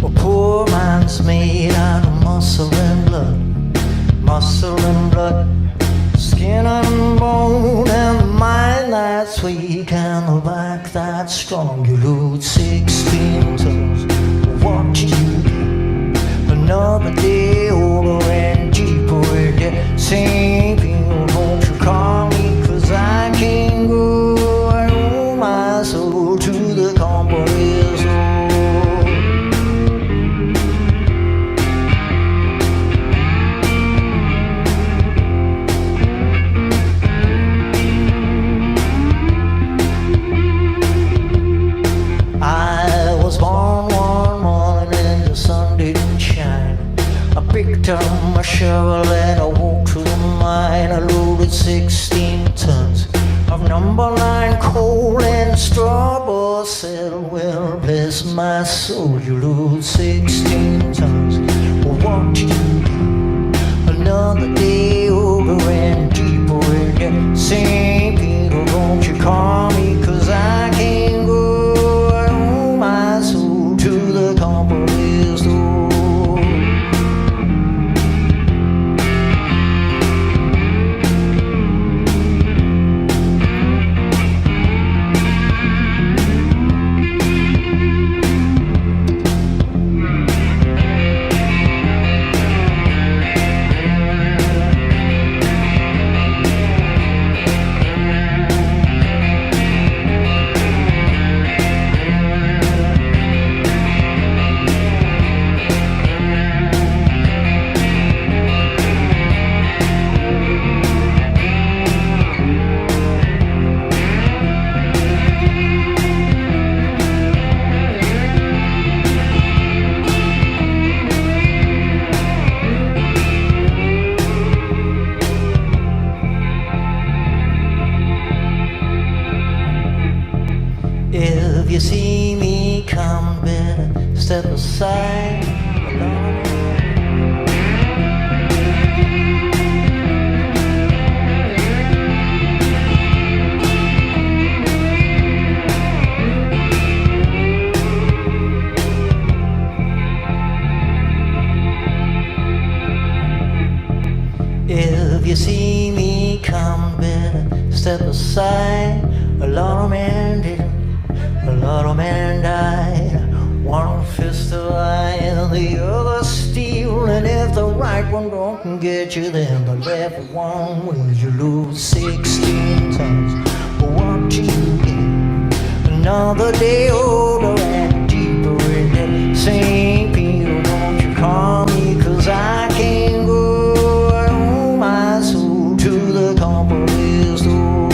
A poor man's made out of muscle and blood, muscle and blood, skin and bone, and the mind that's weak and the back that's strong. You lose 16 tons. What you get? Another day older and deeper with the same people. Won't you call me? 'Cause I can't go. I owe my soul to the company's soul. I was born one morning and the sun didn't shine. I picked up my shovel and I walked to the mine. I loaded 16 tons of number 9 coal and straw, but said, well, bless my soul, you lose 16 tons. Well, what do you do? Another day over and deeper in the St. Peter. Won't you call me? 'Cause I can't go. I owe my soul to the company's door. If you see me come, better step aside. If you see me come, better step aside. A lot of men didn't. A lot of men died. One fist of iron, the other steel. And if the right one don't get you, then the left one will. You lose 16 tons. But what do you get? Another day older and deeper in the St. Peter. Won't you call me? 'Cause I can't go. I owe my soul to the company's door.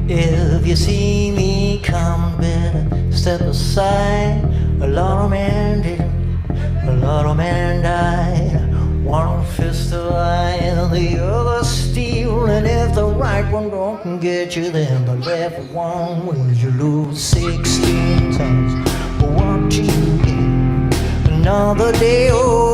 If you see me come, better step aside. A lot of men didn't. A lot of men died. One fist of iron, the other steel. And if the right one don't get you, then the left one will. You lose 16 tons. But what do you get? Another day old.